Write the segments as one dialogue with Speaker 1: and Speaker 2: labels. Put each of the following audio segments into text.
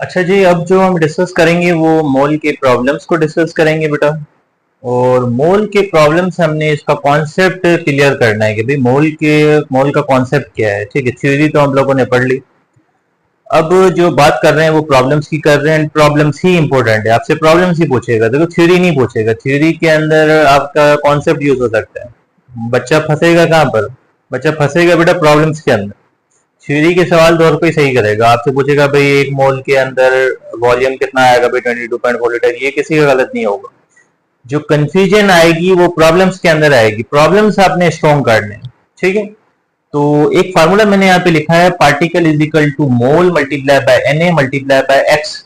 Speaker 1: अच्छा जी, अब जो हम डिस्कस करेंगे वो मोल के प्रॉब्लम्स को डिस्कस करेंगे बेटा। और मोल के प्रॉब्लम्स हमने इसका कॉन्सेप्ट क्लियर करना है कि भाई मोल का कॉन्सेप्ट क्या है। ठीक है, थ्योरी तो हम लोगों ने पढ़ ली। अब जो बात कर रहे हैं वो प्रॉब्लम्स की कर रहे हैं। प्रॉब्लम्स ही इंपॉर्टेंट है, आपसे प्रॉब्लम्स ही पूछेगा, देखो थ्योरी नहीं पूछेगा। थ्योरी के अंदर आपका कॉन्सेप्ट यूज हो सकता है। बच्चा फंसेगा कहाँ पर? बच्चा फंसेगा बेटा प्रॉब्लम्स के अंदर। थ्योरी के सवाल तो हर कोई सही करेगा, आपसे पूछेगा भाई एक मोल के अंदर वॉल्यूम कितना आएगा भाई 22.4 लीटर, ये किसी का गलत नहीं होगा। जो कंफ्यूजन आएगी वो प्रॉब्लम्स के अंदर आएगी। प्रॉब्लम्स आपने स्ट्रॉन्ग करने हैं। ठीक है, तो एक फार्मूला मैंने यहाँ पे लिखा है, particle is equal to mole multiply by Na multiply by x.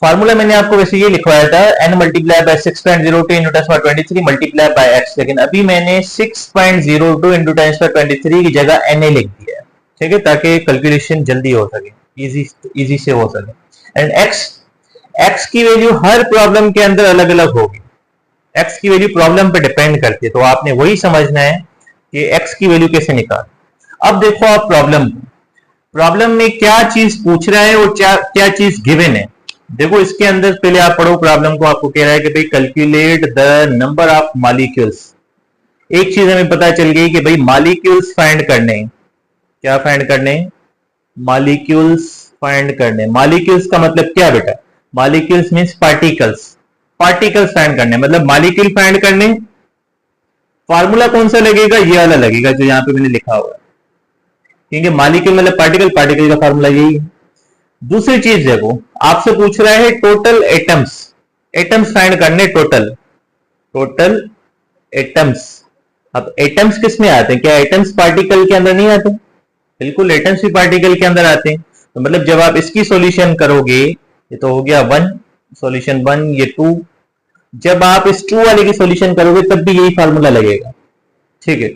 Speaker 1: Formula मैंने आपको वैसे ये लिखवाया था n multiply by 6.02 into 10⁻23 multiply by x, लेकिन अभी मैंने 6.02 इंटू 10⁻23 की जगह Na लिख दिया है। ठीक है, ताकि कैलकुलेशन जल्दी हो सके, इजी से हो सके। एंड x की वैल्यू हर प्रॉब्लम के अंदर अलग अलग होगी। x की वैल्यू प्रॉब्लम पे डिपेंड करती है, तो आपने वही समझना है कि x की वैल्यू कैसे निकाल। अब देखो आप प्रॉब्लम में क्या चीज पूछ रहा है और क्या चीज गिवन है। देखो इसके अंदर पहले आप पढ़ो प्रॉब्लम को। आपको कह रहा है कि भाई calculate the number of molecules. एक चीज हमें पता चल गई कि भाई मॉलिक्यूल्स फाइंड करने। क्या फाइंड करने? मॉलिक्यूल्स फाइंड करने। मॉलिक्यूल्स का मतलब क्या बेटा? Molecules means particles. Particles find करने मतलब मॉलिक्यूल फाइंड करने। फार्मूला कौन सा लगेगा? ये वाला लगेगा जो यहां पे मैंने लिखा हुआ है, क्योंकि मॉलिक्यूल मतलब पार्टिकल, पार्टिकल का फार्मूला यही है। दूसरी चीज देखो, आपसे पूछ रहा है टोटल एटम्स। एटम्स फाइंड करने, टोटल एटम्स। अब एटम्स किस में आते हैं? क्या एटम्स पार्टिकल के अंदर नहीं आते? बिल्कुल, एटम्स भी पार्टिकल के अंदर आते हैं। तो मतलब जब आप इसकी सॉल्यूशन करोगे, ये तो हो गया 1, सॉल्यूशन 1, ये 2। जब आप इस 2 वाले की सॉल्यूशन करोगे तब भी यही फार्मूला लगेगा। ठीक है,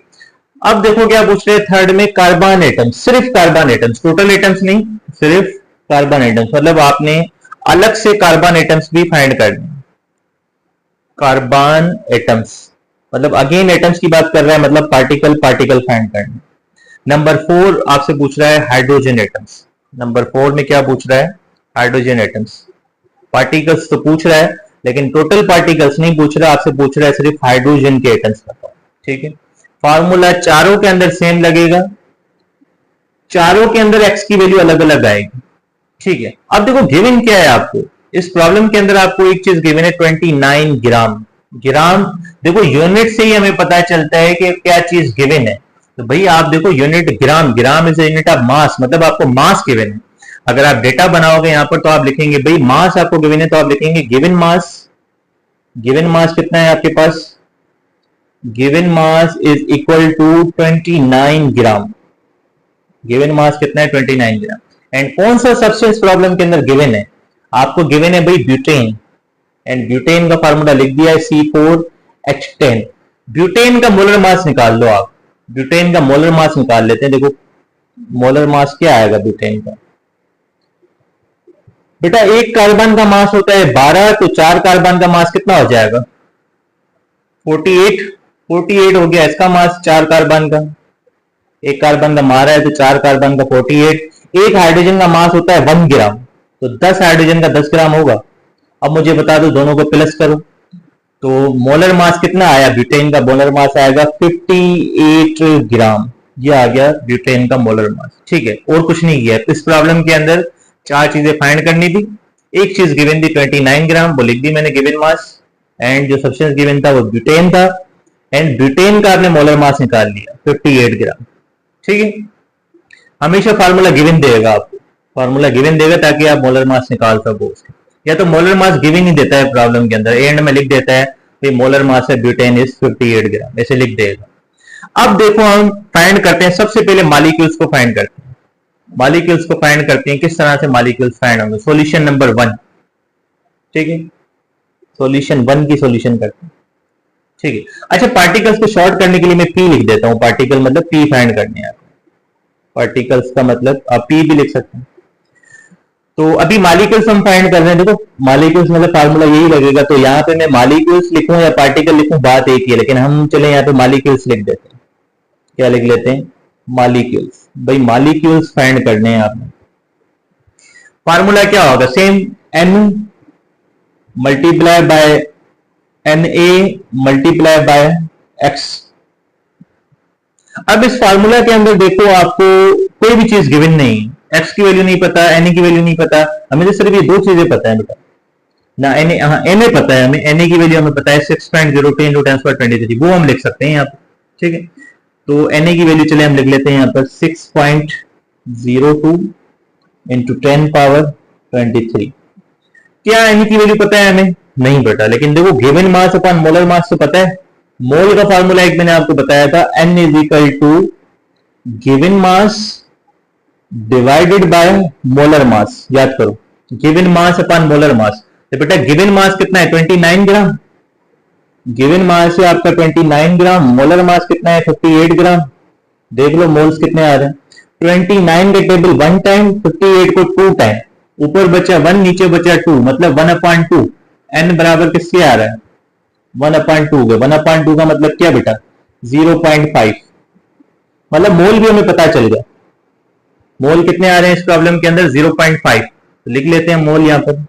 Speaker 1: अब देखो क्या पूछ रहे हैं थर्ड में, कार्बन एटम्स। सिर्फ कार्बन एटम्स, टोटल एटम्स नहीं, सिर्फ कार्बन एटम्स। मतलब आपने अलग से कार्बन एटम्स भी फाइंड करने। कार्बन एटम्स मतलब अगेन एटम्स की बात कर रहा है, मतलब पार्टिकल पार्टिकल फाइंड करने। नंबर 4 आपसे पूछ रहा है हाइड्रोजन एटम्स। नंबर 4 में क्या पूछ रहा है? Hydrogen atoms. पार्टिकल्स तो पूछ रहा है लेकिन टोटल पार्टिकल्स नहीं पूछ रहा, आपसे पूछ रहा है सिर्फ हाइड्रोजन के एटम्स बताओ। ठीक है, फार्मूला चारों के अंदर सेम लगेगा, चारों के अंदर एक्स की वैल्यू अलग अलग आएगी। ठीक है, अब देखो गिवन क्या है आपको इस प्रॉब्लम के अंदर। आपको एक चीज गिवन है 29 ग्राम। ग्राम देखो यूनिट से ही हमें पता चलता है कि क्या चीज गिवन है। तो भाई आप देखो unit gram, gram is unit of mass, मतलब आपको मास गिवन है। अगर आप डेटा बनाओगे यहां पर तो आप लिखेंगे भाई मास आपको गिवन है, तो आप लिखेंगे गिवन मास। गिवन मास कितना है आपके पास? Given mass is equal to 29 gram. Given mass कितना है? 29 ग्राम। एंड कौन सा सब्सटेंस प्रॉब्लम के अंदर गिवन है? आपको गिवन है भाई ब्यूटेन। एंड ब्यूटेन का फार्मूला लिख दिया है C4H10। ब्यूटेन का मोलर मास निकाल लो आप। ब्यूटेन का मोलर मास निकाल लेते हैं। देखो मोलर मास क्या आएगा ब्यूटेन का? बेटा एक कार्बन का मास होता है 12, तो 4 कार्बन का मास कितना हो जाएगा? 48। 48 हो गया इसका मास 4 कार्बन का। एक कार्बन का मारा है तो 4 कार्बन का 48। एक हाइड्रोजन का मास होता है 1 ग्राम, तो 10 हाइड्रोजन का 10 ग्राम होगा। अब मुझे बता दो, दोनों को प्लस करो तो मोलर मास कितना आया? ब्यूटेन का मोलर मास आएगा 58 ग्राम। ये आ गया ब्यूटेन का मोलर मास। ठीक है, और कुछ नहीं किया इस प्रॉब्लम के अंदर। 4 चीजें फाइंड करनी थी, एक चीज गिवन थी 29 ग्राम, वो लिख दी मैंने गिवन मास। एंड जो सब्सटेंस गिवन था वो ब्यूटेन था, एंड ब्यूटेन का आपने मोलर मास निकाल लिया 58 ग्राम। ठीक है, हमेशा फार्मूला गिवन देगा आपको, फार्मूला गिवन देगा ताकि आप मोलर मास निकाल सको उसके। या तो मोलर मास गिवन ही देता है प्रॉब्लम के अंदर, एंड में लिख देता है कि मोलर मास है ब्यूटेन इज 58 ग्राम, ऐसे लिख देगा। अब देखो हम फाइंड करते हैं, सबसे पहले मॉलिक्यूल्स को फाइंड करते हैं। मॉलिक्यूल्स को फाइंड करते हैं, किस तरह से मॉलिक्यूल्स फाइंड होंगे? Solution number 1। ठीक है, सॉल्यूशन 1 की सॉल्यूशन करते हैं। ठीक है, अच्छा पार्टिकल्स को शॉर्ट करने के लिए मैं पी लिख देता हूं। पार्टिकल मतलब पी फाइंड करने हैं। पार्टिकल्स का मतलब आप पी भी लिख सकते हैं। तो अभी मॉलिक्यूल्स हम फाइंड कर रहे हैं। देखो मॉलिक्यूल्स मतलब फार्मूला यही लगेगा, तो यहाँ पे मैं मॉलिक्यूल्स लिखूं या पार्टिकल लिखूं बात एक ही है, लेकिन हम चले यहाँ पे मॉलिक्यूल्स लिख देते हैं। क्या लिख लेते हैं? मॉलिक्यूल्स। भाई मॉलिक्यूल्स फाइंड करने हैं आपने। फार्मूला क्या होगा, same n multiply by NA multiply by x। अब इस फार्मूला के अंदर देखो आपको कोई भी चीज गिवन नहीं, x की वैल्यू नहीं पता, NA की वैल्यू नहीं पता, हमें तो सिर्फ ये दो चीजें पता है बेटा ना, NA, हाँ NA पता है हमें, NA की वैल्यू हमें पता है 6.02 इंटू 10⁻23, वो हम लिख सकते हैं यहाँ पर, ठीक है। तो NA की वैल्यू चले हम लिख लेते हैं यहाँ पर 6.02 इंटू 10⁻23। क्या NA की वैल्यू पता है हमें? नहीं बेटा, लेकिन देखो given mass upon molar mass तो पता है। मोल का फार्मूला एक मैंने आपको बताया था, N is equal to given mass divided by molar mass, याद करो given mass upon molar mass. तो बेटा गिवन मास कितना है 29 ग्राम, गिवन मास है आपका 29 ग्राम, मोलर मास कितना है 58 ग्राम। देख लो मोल्स कितने आ रहे हैं, 29 के टेबल 1 टाइम, 58 को 2 टाइम, ऊपर बचा 1 नीचे बचा 2, मतलब 1/2। n बराबर किससे आ रहा है 1/2 के, 1/2 का मतलब क्या बेटा 0.5, मतलब मोल भी हमें पता चल गया। मोल कितने आ रहे हैं इस प्रॉब्लम के अंदर 0.5, तो लिख लेते हैं मोल यहाँ पर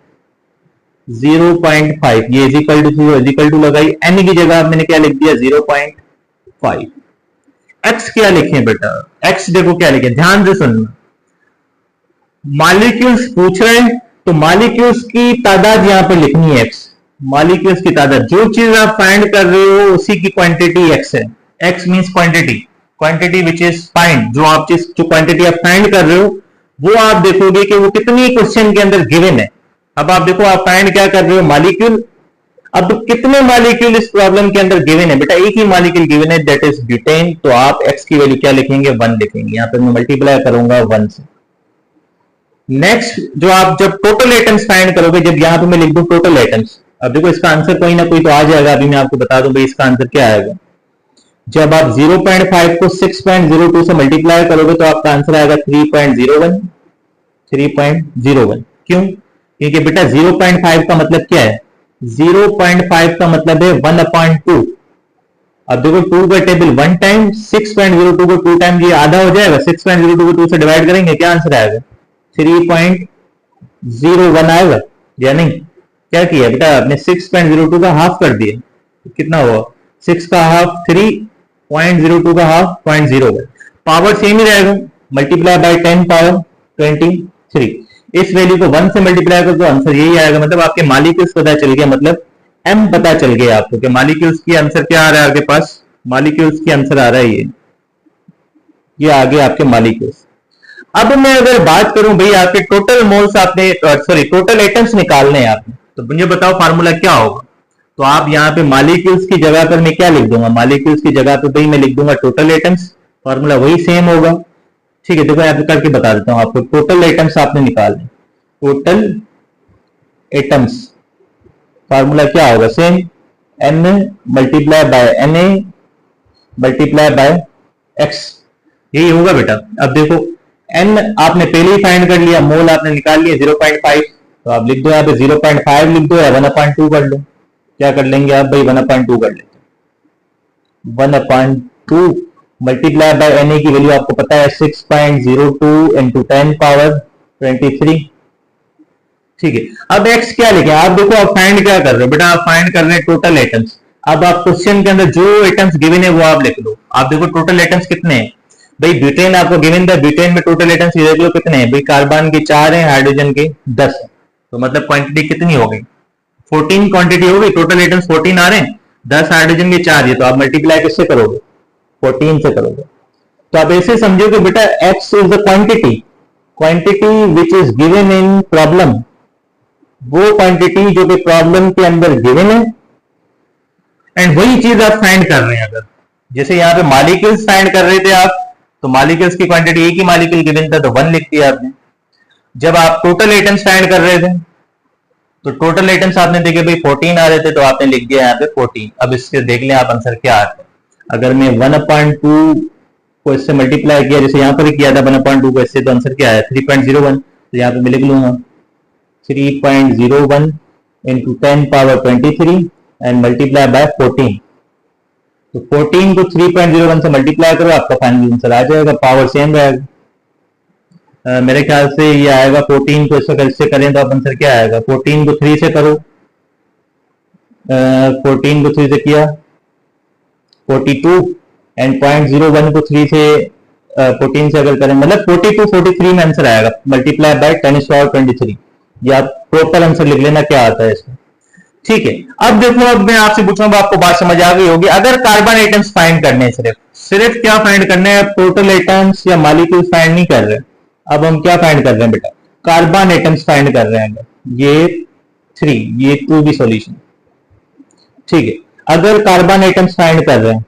Speaker 1: 0.5, ये इजिकल टू 0 इजिकल टू लगाई, n की जगह मैंने क्या लिख दिया 0.5। x क्या लिखे बेटा, x देखो क्या लिखे, ध्यान से सुनना, मॉलिक्यूल्स पूछ रहे हैं तो मॉलिक्यूल्स की तादाद यहां पर लिखनी है x, मॉलिक्यूल्स की तादाद, जो चीज आप फाइंड कर रहे हो उसी की क्वांटिटी x है। x means quantity, quantity which is find, जो आप चीज जो क्वांटिटी आप फाइंड कर रहे हो वो आप देखोगे कि वो कितनी क्वेश्चन के अंदर गिवन है। अब आप देखो आप फाइंड क्या कर रहे हो मॉलिक्यूल, अब कितने मॉलिक्यूल इस प्रॉब्लम के अंदर गिवन है बेटा, एक ही मॉलिक्यूल गिवन है दैट इज ब्यूटेन, तो आप x की वैल्यू क्या लिखेंगे 1 लिखेंगे, यहां पर मैं मल्टीप्लाई करूंगा 1 से। नेक्स्ट जो आप जब टोटल एटम्स फाइंड करोगे, जब यहां पे मैं लिख दूं टोटल एटम्स, अब देखो इसका आंसर कोई ना कोई तो आ जाएगा, अभी मैं आपको बता दूं भाई इसका आंसर क्या आएगा। जब आप 0.5 को 6.02 से मल्टीप्लाई करोगे तो आपका आंसर आएगा 3.01, 3.01। क्यों? क्योंकि बेटा 0.5 का मतलब क्या है, 0.5 का मतलब है 1/2। अब देखो 2 का टेबल 1 टाइम, 6.02 को 2 टाइम, ये आधा हो जाएगा, 6.02 को 2 से डिवाइड करेंगे, क्या आंसर आएगा 3.01 आएगा या नहीं। क्या किया बेटा आपने 6.02 का हाफ कर दिया, तो कितना हुआ 6 का हाफ 3.02 का हाफ 0.01, पावर सेम ही रहेगा, मल्टीप्लाई बाय 10⁻23। इस वैल्यू को 1 से मल्टीप्लाई कर तो आंसर यही आएगा, मतलब आपके मॉलिक्यूल्स पता चल गया, मतलब m पता चल गया आपको कि मॉलिक्यूल्स की आंसर क्या आ रहा है आपके पास, मॉलिक्यूल्स की आंसर आ रहा है ये आगे आपके मॉलिक्यूल्स। अब मैं अगर बात करूं भाई आपके टोटल मोल्स आपने सॉरी टोटल एटम्स निकालने हैं आपने, तो मुझे बताओ फार्मूला क्या होगा। तो आप यहाँ पे मॉलिक्यूल्स की जगह पर मैं क्या लिख दूंगा, मॉलिक्यूल्स की जगह पे भाई मैं लिख दूंगा टोटल एटम्स, फार्मूला वही सेम होगा, ठीक है। देखो यहाँ पे करके बता देता हूँ आपको, टोटल एटम्स आपने निकालने, टोटल एटम्स फार्मूला क्या होगा same, n multiply by Na multiply by x, यही होगा बेटा। अब देखो n आपने पहले ही फाइंड कर लिया, मोल आपने निकाल लिया 0.5, तो आप लिख दो यहाँ पे 0.5 लिख दो या 1/2 कर लो, क्या कर लेंगे आप भाई 1/2 कर लेते, 1/2 मल्टीप्लाई बाय Na की वैल्यू आपको पता है 6.02 इंटू 10⁻23, ठीक है। अब x क्या लिखे, आप देखो आप फाइंड क्या कर रहे हो बेटा, आप फाइंड कर रहे हैं टोटल एटम्स। अब आप क्वेश्चन के अंदर जो एटम्स गिवन है वो आप लिख लो। आप देखो टोटल एटम्स कितने हैं भाई, ब्यूटेन आपको गिवन था, ब्यूटेन में टोटल एटम्स ये देख लो कितने हैं भाई, कार्बन के 4 हैं, हाइड्रोजन के 10 हैं, तो मतलब क्वांटिटी कितनी हो गई 14 क्वांटिटी हो गई, टोटल एटम्स 14 आ रहे हैं, 10 हाइड्रोजन के 4 है, तो आप मल्टीप्लाई किससे करोगे 14 से करोगे। तो आप ऐसे समझो कि बेटा x is the quantity, quantity which is given in problem, वो क्वांटिटी जो कि प्रॉब्लम के अंदर गिवन है, एंड वही चीज आप फाइंड कर रहे हैं। अगर जैसे यहाँ पे मॉलिक्यूल्स फाइंड कर रहे थे आप, तो मॉलिक्यूल्स की क्वांटिटी एक ही मॉलिक्यूल गिवन था तो 1 लिख दिया आपने। जब आप टोटल एटम्स फाइंड कर रहे थे तो टोटल एटम्स आपने देखे भाई 14 आ रहे थे, तो आपने लिख दिया यहाँ पे 14। अब इससे देख लें आप आंसर क्या आता है। अगर मैं 1/2 को इससे मल्टीप्लाई किया, जैसे यहाँ पर किया था 1/2 को इससे, तो आंसर क्या है 3.01, तो यहाँ पे मैं लिख लूंगा 3.01 इंटू 10⁻23 एंड मल्टीप्लाई बाय 14, तो 14 को 3.01 से मल्टीप्लाई करो, आपका फाइनल आंसर आ जाएगा, पावर सेम रहेगा। मेरे ख्याल से ये आएगा 14 को इससे करें तो आप आंसर क्या आएगा, 14 को 3 से करो, 14 को 3 से किया 42 एंड 0.01 को 3 से 14 से अगर करें मतलब 42 43 में आंसर आएगा, मल्टीप्लाई बाय 10⁻23। ये आप प्रॉपर आंसर लिख लेना क्या आता है इसमें। ठीक है, अब देखो, अब मैं आपसे पूछ रहा हूं, आपको बात समझ आ गई होगी। अगर कार्बन एटम्स फाइंड करने हैं, सिर्फ क्या फाइंड करने हैं, टोटल एटम्स या मॉलिक्यूल फाइंड नहीं कर रहे। अब हम क्या फाइंड कर रहे हैं बेटा, कार्बन एटम्स फाइंड कर रहे हैं। ये 3, ये 2 भी सॉल्यूशन। ठीक है, अगर कार्बन एटम्स फाइंड कर रहे हैं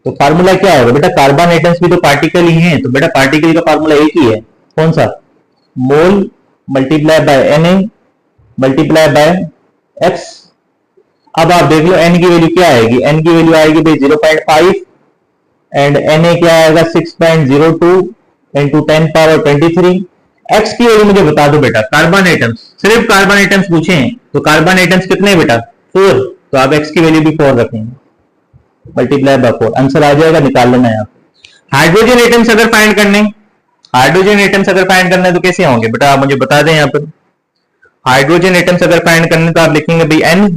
Speaker 1: तो फार्मूला क्या होगा बेटा, कार्बन एटम्स भी तो पार्टिकल ही हैं, तो बेटा पार्टिकल का फार्मूला एक ही है, कौन सा, mole multiply by Na multiply by x। अब आप देख लो n की वैल्यू क्या आएगी, n की वैल्यू आएगी भाई 0.5 एंड Na क्या आएगा 6.02 इंटू 10⁻23। x की वैल्यू मुझे बता दो बेटा, कार्बन एटम्स, सिर्फ कार्बन एटम्स पूछे तो कार्बन एटम्स कितने बेटा 4, तो आप x की वैल्यू भी 4 रखेंगे, मल्टीप्लाई बाय 4, आंसर आ जाएगा, निकाल लेना है। हाइड्रोजन एटम्स अगर फाइंड करने, हाइड्रोजन एटम्स अगर फाइंड करने तो कैसे होंगे बेटा, आप मुझे बता दें। यहाँ पर हाइड्रोजन एटम्स अगर फाइंड करने तो आप लिखेंगे भाई n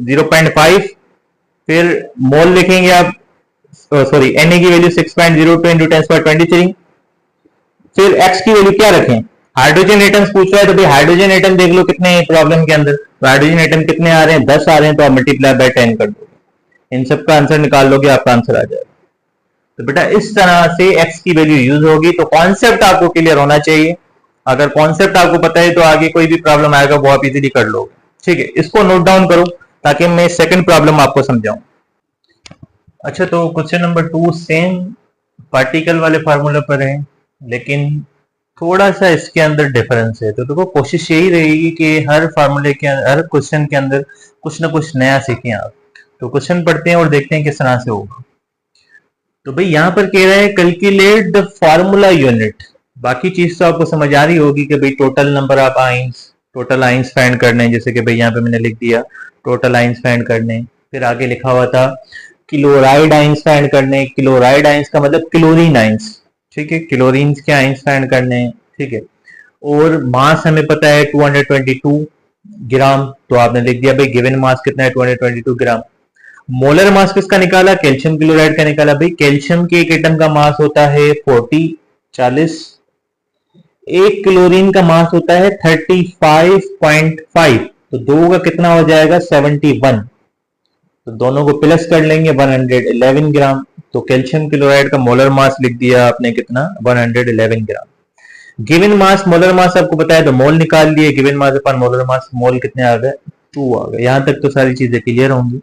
Speaker 1: 0.5, फिर मोल लिखेंगे आप, सॉरी Na की वैल्यू 6.02 इंटू 10⁻23, फिर x की वैल्यू क्या रखें, हाइड्रोजन एटम्स पूछ रहा है तो भाई हाइड्रोजन एटम देख लो कितने हैं प्रॉब्लम के अंदर, तो हाइड्रोजन एटम कितने आ रहे हैं, 10 आ रहे हैं, तो आप मल्टीप्लाई बाय 10 कर दो, इन सब का आंसर निकाल लोगे, आपका आंसर आ जाएगा। तो बेटा इस तरह से x की वैल्यू यूज होगी, तो कॉन्सेप्ट आपको क्लियर होना चाहिए। अगर कॉन्सेप्ट आपको पता है तो आगे कोई भी प्रॉब्लम आएगा वो आप इजीली कर लोगे। ठीक है, इसको नोट डाउन करो ताकि मैं सेकंड प्रॉब्लम आपको समझाऊं। अच्छा, तो क्वेश्चन नंबर 2 सेम पार्टिकल वाले फार्मूला पर है, लेकिन थोड़ा सा इसके अंदर डिफरेंस है। तो देखो, कोशिश यही रहेगी कि हर फार्मूले के हर क्वेश्चन के अंदर कुछ ना कुछ नया सीखें आप। तो क्वेश्चन पढ़ते हैं और देखते हैं किस तरह से होगा। तो भाई यहाँ पर कह रहे हैं कैलकुलेट द फार्मूला यूनिट। बाकी चीज तो आपको समझ आ रही होगी कि भाई total number of ions, total ions find करने, जैसे कि भाई यहाँ पे मैंने लिख दिया टोटल आइंस फाइंड करने, फिर आगे लिखा हुआ था क्लोराइड आइंस फाइंड करने, क्लोराइड आइंस का मतलब क्लोरीन आइंस, ठीक है, क्लोरीन के आइंस फाइंड करने, ठीक है, और मास हमें पता है 222 ग्राम, तो आपने लिख दिया भाई गिवन मास कितना है 222 ग्राम। मोलर मास किसका निकाला, कैल्शियम क्लोराइड का निकाला। भाई कैल्शियम के एक एटम का मास होता है 40, एक क्लोरीन का मास होता है 35.5, तो दो का कितना हो जाएगा 71, तो दोनों को प्लस कर लेंगे 111 ग्राम। तो कैल्शियम क्लोराइड का मोलर मास लिख दिया आपने कितना 111 ग्राम। गिवन मास, मोलर मास आपको पता है तो मोल निकाल लिए, गिवन मास अपन मोलर मास, मोल कितने आ गए 2 आ गए। यहां तक तो सारी चीजें क्लियर होंगी।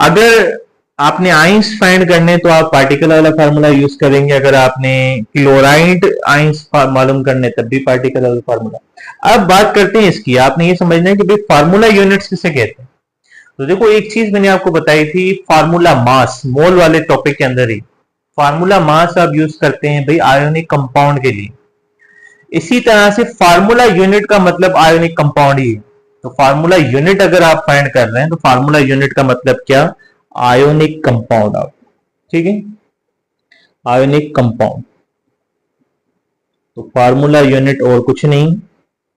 Speaker 1: अगर आपने आइंस फाइंड करने तो आप पार्टिकल वाला फार्मूला यूज करेंगे, अगर आपने क्लोराइड आइंस मालूम करने तब भी पार्टिकल वाला फार्मूला। अब बात करते हैं इसकी, आपने ये समझना है कि भाई फार्मूला यूनिट्स किसे कहते हैं। तो देखो, एक चीज मैंने आपको बताई थी, फार्मूला मास, मोल वाले टॉपिक के अंदर ही फार्मूला मास आप यूज करते हैं भाई आयोनिक कंपाउंड के लिए। इसी तरह से फार्मूला यूनिट का मतलब आयोनिक कंपाउंड ही है। तो फार्मूला यूनिट अगर आप फाइंड कर रहे हैं तो फार्मूला यूनिट का मतलब क्या, आयोनिक कंपाउंड आप, ठीक है, आयोनिक कंपाउंड। तो फार्मूला यूनिट और कुछ नहीं,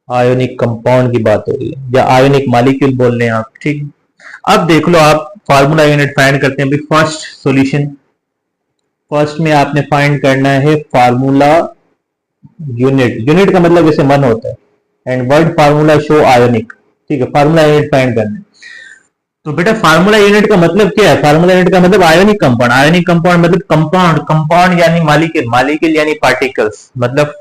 Speaker 1: आयोनिक कंपाउंड की बात हो रही है, या आयोनिक मॉलिक्यूल बोल रहे हैं आप, ठीक। अब देख लो, आप फार्मूला यूनिट फाइंड करते हैं। फर्स्ट सॉल्यूशन, फर्स्ट में आपने फाइंड करना है फार्मूला यूनिट। यूनिट का मतलब जैसे मन होता है, and word formula show ionic, ठीक है, फार्मूला यूनिट फाइंड करना है। तो बेटा फार्मूला यूनिट का मतलब क्या है, फार्मूला यूनिट का मतलब आयोनिक कंपाउंड। आयोनिक कंपाउंड मतलब कंपाउंड, कंपाउंड यानी मॉलिक्यूल, मॉलिक्यूल यानी पार्टिकल्स, मतलब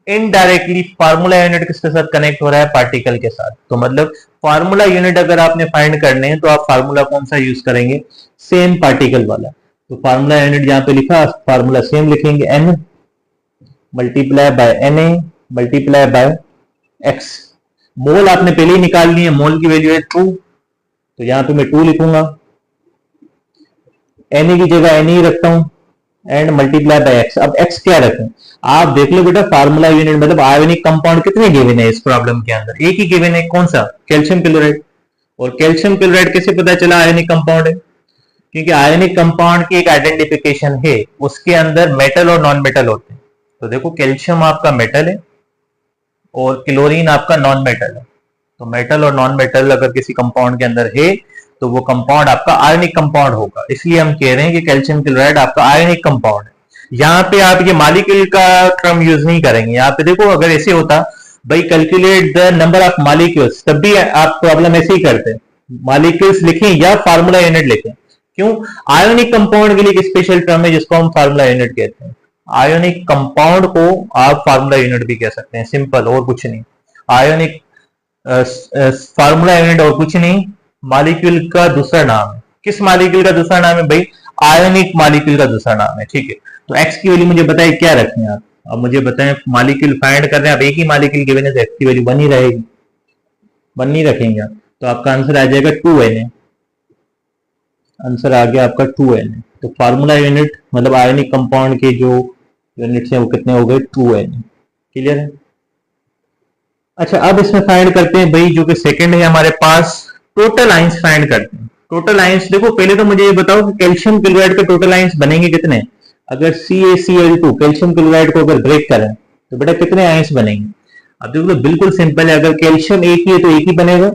Speaker 1: इनडायरेक्टली फार्मूला यूनिट किसके साथ कनेक्ट हो रहा है, पार्टिकल के साथ। तो मतलब फार्मूला यूनिट अगर आपने फाइंड करने हैं तो आप फार्मूला कौन सा यूज करेंगे, सेम पार्टिकल वाला। तो फार्मूला यूनिट जहां पे लिखा, फार्मूला सेम लिखेंगे, n multiply by Na multiply by x। मोल आपने पहले ही निकाल लिए, मोल की वैल्यू है 2, तो यहां पे मैं 2 लिखूंगा, Na की जगह Na ही रखता हूं, एंड मल्टीप्लाई बाय x। अब x क्या रखें, आप देख लो बेटा, फार्मूला यूनिट मतलब आयोनिक कंपाउंड कितने गिवन है इस प्रॉब्लम के अंदर, एक ही गिवन है, कौन सा, कैल्शियम क्लोराइड। और कैल्शियम क्लोराइड कैसे पता चला आयोनिक कंपाउंड है, क्योंकि आयोनिक कंपाउंड की एक आइडेंटिफिकेशन है, उसके अंदर मेटल और नॉन मेटल होते हैं। तो देखो कैल्शियम आपका मेटल है और क्लोरीन आपका नॉन मेटल है। तो मेटल और नॉन मेटल अगर किसी कंपाउंड के अंदर है तो वो कंपाउंड आपका आयनिक कंपाउंड होगा। इसलिए हम कह रहे हैं कि कैल्शियम क्लोराइड आपका आयनिक कंपाउंड है। यहाँ पे आप ये मॉलिक्यूल का टर्म यूज नहीं करेंगे। यहाँ पे देखो अगर ऐसे होता भाई calculate the number of molecules, तब भी आप प्रॉब्लम ऐसे ही करते हैं, मॉलिक्यूल्स लिखें या फार्मूला यूनिट लिखें। क्यों? आयोनिक कंपाउंड के लिए एक स्पेशल टर्म है जिसको हम फार्मूला यूनिट कहते हैं। आयोनिक कंपाउंड को आप फार्मूला यूनिट भी कह सकते हैं, सिंपल, और कुछ नहीं। आयोनिक फार्मूला यूनिट और कुछ नहीं, मॉलिक्यूल का दूसरा नाम है। किस मॉलिक्यूल का दूसरा नाम है भाई? आयोनिक मॉलिक्यूल का दूसरा नाम है। ठीक है, तो एक्स की वैल्यू मुझे बताइए क्या रखें आप। अब मुझे बताएं, मॉलिक्यूल फाइंड कर रहे हैं, अब एक ही मॉलिक्यूल की वजह से एक्स की वैल्यू बनी रहेगी, वन नहीं रखेंगे आप, तो आपका आंसर आ जाएगा 2Na। आंसर आ गया आपका 2Na। तो फार्मूला यूनिट मतलब आयोनिक कंपाउंड के जो यूनिट्स हैं वो कितने हो गए? 2Na। क्लियर है? अच्छा, अब इसमें फाइंड करते हैं भाई, जो कि सेकंड है हमारे पास, टोटल आइंस फाइंड करते हैं। टोटल आइंस देखो, पहले तो मुझे ये बताओ कि कैल्शियम क्लोराइड के टोटल आइंस बनेंगे कितने? अगर CaCl2 कैल्शियम क्लोराइड को अगर ब्रेक करें तो बेटा कितने आइंस बनेंगे? अब देखो बिल्कुल सिंपल है, अगर कैल्शियम एक ही है तो एक ही बनेगा,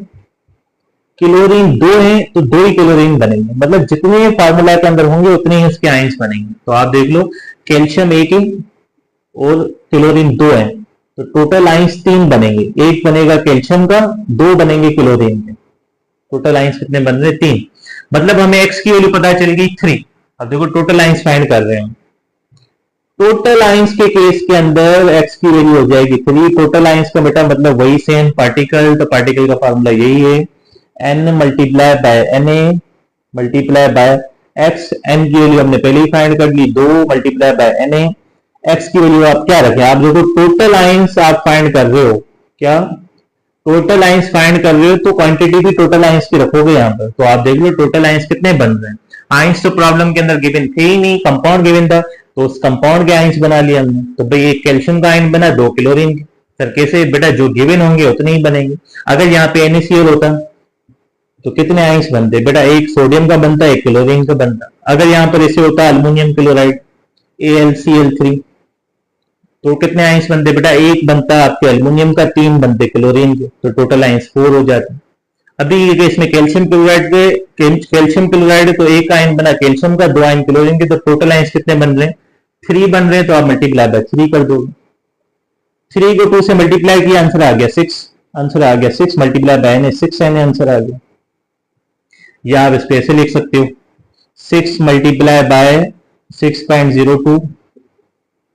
Speaker 1: क्लोरीन दो है तो दो ही क्लोरीन बनेंगे, मतलब जितने फार्मूला के अंदर होंगे उतने ही उसके आइंस बनेंगे। तो आप देख लो, कैल्शियम एक है और क्लोरीन दो है, तो टोटल आइंस 3 बनेंगे। एक बनेगा कैल्शियम का, 2 बनेंगे क्लोरीन के। टोटल आइंस कितने बन रहे? 3। मतलब हमें एक्स की वैल्यू पता चल गई 3। अब देखो टोटल आइंस फाइंड कर रहे हैं। टोटल आइंस के केस के अंदर एक्स की वैल्यू हो जाएगी 3। टोटल आइंस का बेटा मतलब वही सेम पार्टिकल, तो पार्टिकल का फॉर्मूला यही है, n multiply by Na multiply by x। n की वैल्यू हमने पहले ही फाइंड कर ली, 2 मल्टीप्लाई बाय Na। x की वैल्यू आप क्या रखें? आप देखो टोटल आइंस आप फाइंड कर रहे हो, क्या टोटल आइंस फाइंड कर रहे हो तो क्वांटिटी भी टोटल आइंस की रखोगे यहाँ पर। तो आप देख लो टोटल आइंस कितने बन रहे हैं। आइंस तो प्रॉब्लम के अंदर गिवन थे ही नहीं, कंपाउंड गिवन था, तो उस कंपाउंड के आइंस बना लिया हमने। तो भाई एक कैल्शियम का आइन बना, 2 क्लोरीन के। सर कैसे बेटा? जो गिवन होंगे उतने ही बनेंगे। अगर यहाँ पे NaCl होता तो कितने आइंस बनते? बेटा एक सोडियम का बनता, एक क्लोरीन का बनता। अगर यहाँ पर ऐसे होता अल्युमिनियम क्लोराइड AlCl3, तो कितने आइंस बनते? बेटा एक बनता आपके अल्युमिनियम का, 3 बनते क्लोरीन के, तो टोटल आइंस 4 हो जाते। अभी इसमें कैल्शियम क्लोराइड के, कैल्शियम क्लोराइड तो एक आयन बना कैल्शियम का, 2 आयन क्लोरीन के, तो टोटल आइंस कितने बन रहे हैं? 3 बन रहे हैं। तो आप मल्टीप्लाई बाय 3 कर दोगे। 3 को 2 से मल्टीप्लाई किया, आंसर आ गया 6। आंसर आ गया 6 multiply by Na, 6Na answer आ गया। या आप इसको ऐसे लिख सकते हो, 6 मल्टीप्लाई बाय 6.02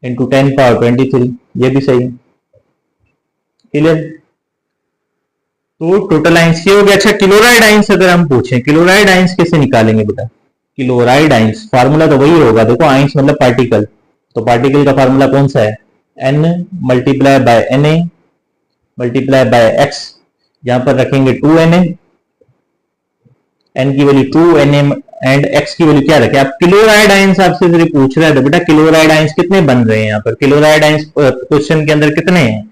Speaker 1: इंटू 10 पावर 23, ये भी सही है। क्लियर? तो टोटल आइंस ये हो गया। अच्छा, क्लोराइड आइंस अगर हम पूछें, क्लोराइड आइंस कैसे निकालेंगे बेटा? क्लोराइड आइंस फार्मूला तो वही होगा, देखो आइंस मतलब पार्टिकल, तो पार्टिकल का फार्मूला कौन सा है? n multiply by Na multiply by x। यहां पर रखेंगे 2Na, n की वैल्यू 2Na एंड x की वैल्यू क्या रखे? आप क्लोराइड आइंस आपसे सिर्फ पूछ रहा है, तो बेटा क्लोराइड आइंस कितने बन रहे हैं यहाँ पर? क्लोराइड आइंस क्वेश्चन के अंदर कितने हैं?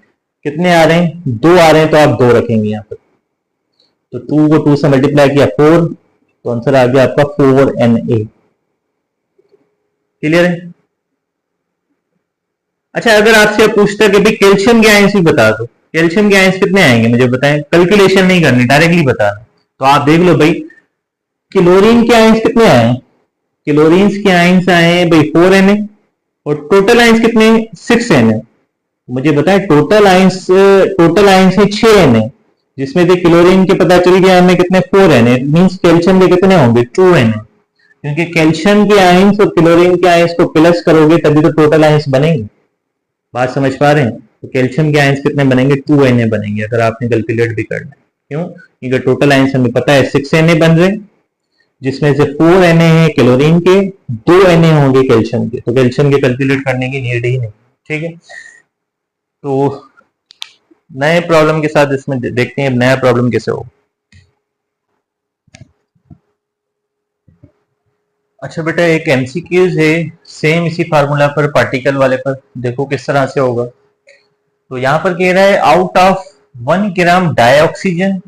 Speaker 1: कितने आ रहे हैं? 2 आ रहे हैं, तो आप 2 रखेंगे यहाँ पर। तो 2 को 2 से मल्टीप्लाई किया 4, तो आंसर आ गया आपका 4Na। क्लियर है? अच्छा, अगर आपसे पूछता है कि भाई कैल्शियम के आयंस भी बता दो, कैल्शियम के आयंस कितने आएंगे मुझे बताएं, कैलकुलेशन नहीं करनी, डायरेक्टली बताना। तो आप देख लो भाई, क्लोरीन के आयंस कितने आए? क्लोरीन के आयंस आए भाई 4Na, और टोटल आयंस कितने? 6Na। मुझे बताएं टोटल आयंस है 6Na, जिसमें से क्लोरीन के पता चल गया हमें कितने? 4Na। मींस कैल्शियम के कितने होंगे? 2Na, क्योंकि कैल्शियम के आयंस और क्लोरीन के आयंस को प्लस करोगे तभी तो टोटल आयंस बनेंगे। बात समझ पा रहे हैं? तो कैल्शियम के आयंस कितने बनेंगे? 2Na बनेंगे, अगर आपने कैलकुलेट भी करना है। क्यों? क्योंकि टोटल आयंस हमें पता है 6Na बन रहे, जिसमें से 4Na है क्लोरीन के, 2Na होंगे कैल्शियम के, तो कैल्शियम के कैलकुलेट करने की नीड ही नहीं। ठीक है, तो नए प्रॉब्लम के साथ इसमें देखते हैं नया प्रॉब्लम कैसे हो। अच्छा बेटा, एक एमसीक्यूज है सेम इसी फार्मूला पर, पार्टिकल वाले पर, देखो किस तरह से होगा। तो यहां पर कह रहा है out of 1 gram dioxygen,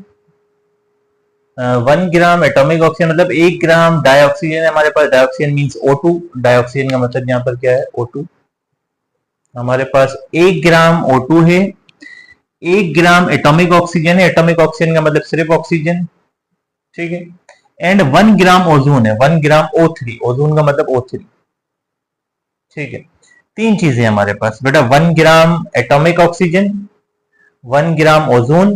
Speaker 1: 1 gram atomic oxygen, मतलब 1 ग्राम डाइऑक्सीजन है हमारे पास। डाइऑक्सीजन मींस O2, डाइऑक्सीजन का मतलब यहाँ पर क्या है? O2। हमारे पास 1 ग्राम O2 है, 1 ग्राम एटॉमिक ऑक्सीजन है, एटॉमिक ऑक्सीजन का मतलब सिर्फ ऑक्सीजन, ठीक है, एंड 1 ग्राम ओजोन है, 1 ग्राम O3, ओजोन का मतलब O3, ठीक है। तीन चीजें हमारे पास बेटा, 1 gram atomic oxygen, 1 gram ozone,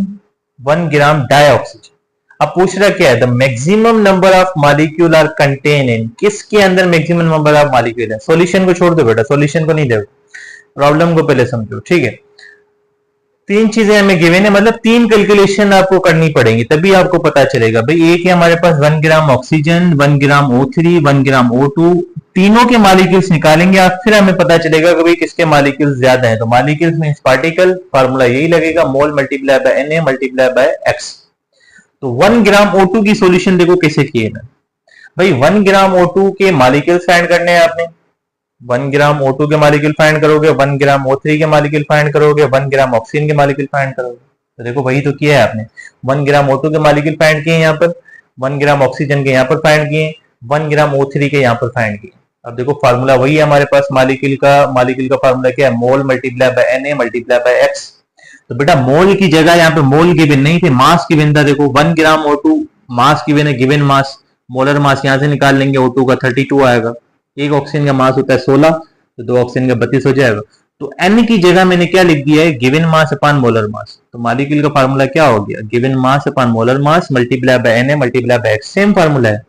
Speaker 1: 1 gram dioxygen. अब पूछ रहा क्या है, the maximum number of molecule are contain in, किसके अंदर मैक्सिमम नंबर ऑफ मॉलिक्यूल है। सॉल्यूशन को छोड़ दो बेटा, सॉल्यूशन को नहीं देखो, प्रॉब्लम को पहले समझो, ठीक है। तीन चीजें हमें गिवन है, मतलब तीन कैलकुलेशन आपको करनी पड़ेंगी, तभी आपको पता चलेगा भाई। एक है हमारे पास 1 ग्राम ऑक्सीजन, 1 ग्राम O3, 1 ग्राम O2, तीनों के मॉलिक्यूल्स निकालेंगे आप, फिर हमें पता चलेगा कि भाई किसके मॉलिक्यूल्स ज्यादा हैं। तो मॉलिक्यूल्स मींस पार्टिकल, फार्मूला यही लगेगा, mole multiply by Na multiply by x। तो 1 ग्राम O2 की सॉल्यूशन देखो कैसे किए ना भाई। 1 ग्राम O2 के मॉलिक्यूल्स फाइंड करने हैं आपने, 1 ग्राम O2 के मॉलिक्यूल फाइंड करोगे, 1 ग्राम O3 के मॉलिक्यूल फाइंड करोगे, 1 ग्राम ऑक्सीजन के मॉलिक्यूल फाइंड करोगे। तो देखो वही तो किया है आपने, 1 ग्राम O2 के मॉलिक्यूल फाइंड किए यहाँ पर, 1 ग्राम ऑक्सीजन के यहाँ पर फाइंड किए, 1 ग्राम O3 के यहाँ पर फाइंड किए। अब देखो फार्मूला वही है हमारे पास, मॉलिक्यूल का फार्मूला क्या है, mole multiply by Na multiply by x। तो बेटा मोल की जगह यहाँ पे मोल गिवन नहीं थे, मास गिवन था। देखो 1 ग्राम O2 मास गिवन है, गिवन मास, मोलर मास यहाँ से निकाल लेंगे, O2 का 32 आएगा, एक ऑक्सीजन का मास होता है 16, तो 2 ऑक्सीजन का 32 हो जाएगा। तो n की जगह मैंने क्या लिख दिया है, given mass upon molar mass. तो मॉलिक्यूल का फार्मूला क्या हो गया, given mass upon molar mass multiply by Na multiply by x। Same formula है,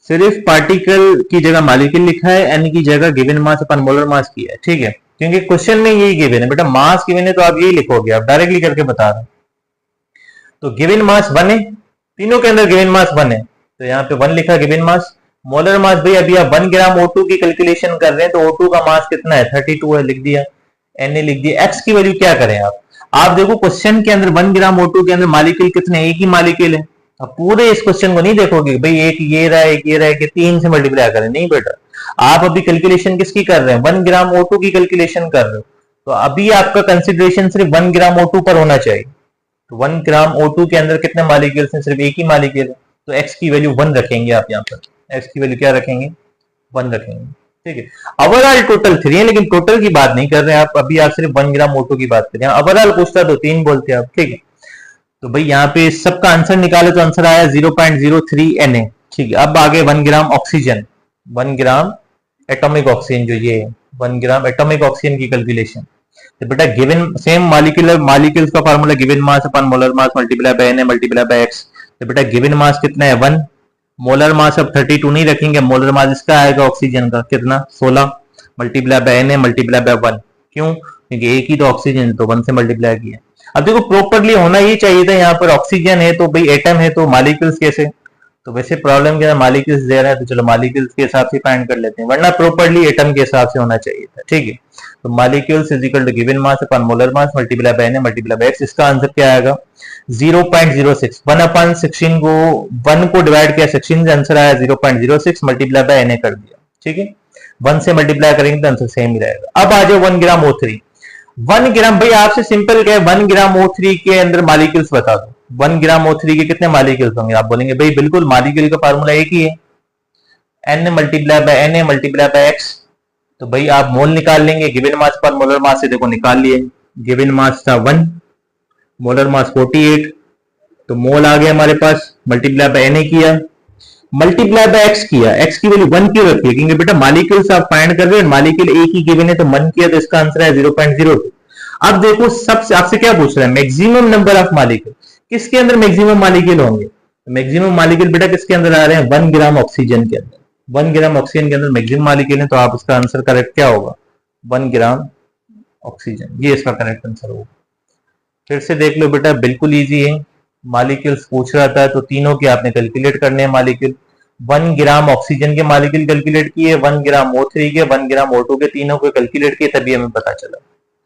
Speaker 1: सिर्फ पार्टिकल की जगह मॉलिक्यूल लिखा है, n की जगह गिवन मास अपॉन मोलर मास किया है, ठीक है। क्योंकि क्वेश्चन में यही गिवन है बेटा, मास गिवन है तो आप यही लिखोगे, आप डायरेक्टली करके बता रहे हैं। तो गिवन मास 1 है, तीनों के अंदर गिवन मास 1 है, तो यहाँ पे 1 लिखा गिवन मास। मोलर मास भाई अभी आप 1 ग्राम O2 की कैलकुलेशन कर रहे हैं, तो O2 का मास कितना है, 32 है, लिख दिया, Na लिख दिया। x की वैल्यू क्या करें आप देखो क्वेश्चन के अंदर 1 ग्राम O2 के अंदर मॉलिक्यूल कितने, एक ही मॉलिक्यूल है। अब पूरे इस क्वेश्चन को नहीं देखोगे भाई एक ये रहा है, एक ये रहा है, कि 3 से मल्टीप्लाई करें, नहीं बेटा। आप अभी कैलकुलेशन किसकी कर रहे हैं, 1 ग्राम O2 की कैलकुलेशन कर रहे हो, तो अभी आपका कंसिडरेशन सिर्फ 1 ग्राम O2 पर होना चाहिए। तो 1 ग्राम O2 के अंदर कितने मॉलिक्यूल्स हैं, सिर्फ एक ही मॉलिक्यूल है, तो x की वैल्यू 1 रखेंगे आप यहाँ पर, x की वैल्यू क्या रखेंगे, 1 रखेंगे, ठीक है। ओवरऑल टोटल 3 है, लेकिन टोटल की बात नहीं कर रहे हैं आप, अभी आप सिर्फ 1 ग्राम O2 की बात कर रहे हैं। ओवरऑल पूछता तो 3 बोलते आप, ठीक है। तो भाई यहाँ पे सबका आंसर निकाले तो आंसर आया 0.03 Na, ठीक है। अब आगे 1 gram oxygen, 1 gram atomic oxygen, जो ये 1 ग्राम एटॉमिक ऑक्सीजन की कैलकुलेशन। तो बेटा गिवन सेम मॉलिक्यूल्स का formula given mass upon molar mass multiply by Na multiply by x। तो बेटा गिवन मास कितना है, 1, मोलर मास अब 32 नहीं रखेंगे, मोलर मास इसका आएगा ऑक्सीजन का कितना, 16, multiply by Na multiply bye 1। क्यों, क्योंकि एक ही तो ऑक्सीजन है, तो 1 से मल्टीप्लाई किया। अब देखो प्रॉपर्ली होना ये चाहिए था, यहाँ पर ऑक्सीजन है तो भाई एटम है, तो मॉलिक्यूल्स कैसे, तो वैसे प्रॉब्लम क्या है, मॉलिक्यूल्स दे रहा है, तो चलो मॉलिक्यूल्स के हिसाब से फाइंड कर लेते हैं, वरना प्रॉपर्ली एटम के हिसाब से होना चाहिए था, ठीक है। तो molecules is equal to given mass upon molar mass multiply by Na multiply by x। इसका आंसर क्या आएगा, 0.06। 1/16 को 1 को डिवाइड किया 16 से, आंसर आया 0.06, मल्टीप्लाई बाय Na कर दिया, ठीक है। 1 से मल्टीप्लाई करेंगे तो आंसर सेम ही रहेगा। अब आ जाओ 1 ग्राम O3। 1 ग्राम भाई आपसे सिंपल क्या है, 1 ग्राम O3 के अंदर मॉलिक्यूल्स बता दो, 1 ग्राम O3 के कितने मॉलिक्यूल्स होंगे। आप बोलेंगे भाई बिल्कुल मॉलिक्यूल का फार्मूला एक ही है, N multiply by Na multiply by x। तो भाई आप मोल निकाल लेंगे, गिवन मास पर मोलर मास से देखो निकाल लिए, गिवन मास था 1, मोलर मास 48, तो मोल आ गया हमारे पास, मल्टीप्लाई बाय Na किया, मल्टीप्लाई बाय x किया, x की वैल्यू 1 क्यों रखी है, क्योंकि बेटा मॉलिक्यूल्स आप फाइंड कर रहे हैं, मॉलिक्यूल एक ही गिवन है, तो 1 किया, तो इसका आंसर है 0.02। अब देखो सबसे आपसे क्या पूछ रहा है, मैक्सिमम नंबर ऑफ मॉलिक्यूल, किसके अंदर मैक्सिमम मॉलिक्यूल होंगे। मैक्सिमम मॉलिक्यूल बेटा किसके अंदर आ रहे हैं, 1 ग्राम ऑक्सीजन के अंदर, 1 ग्राम ऑक्सीजन के अंदर मैक्सिमम मॉलिक्यूल है, तो आप उसका आंसर करेक्ट क्या होगा, 1 ग्राम ऑक्सीजन, ये इसका करेक्ट आंसर होगा। फिर से देख लो बेटा, बिल्कुल इजी है, मॉलिक्यूल्स पूछ रहा था तो तीनों के आपने कैलकुलेट करने हैं मॉलिक्यूल। 1 ग्राम ऑक्सीजन के मॉलिक्यूल कैलकुलेट किए, 1 ग्राम O3 के, 1 ग्राम O2 के, तीनों को कैलकुलेट किए, तभी हमें पता चला,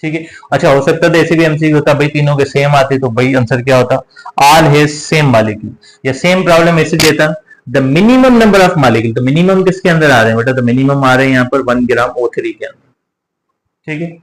Speaker 1: ठीक है। अच्छा हो सकता था ऐसे भी एमसीक्यू होता भाई तीनों के सेम आते, तो भाई आंसर क्या होता, ऑल हैज सेम मॉलिक्यूल, या सेम प्रॉब्लम ऐसे देता, the minimum number of molecule. तो मिनिमम किसके अंदर आ रहे हैं बेटा, तो मिनिमम आ रहे हैं यहाँ पर 1 ग्राम O3 के अंदर, ठीक है।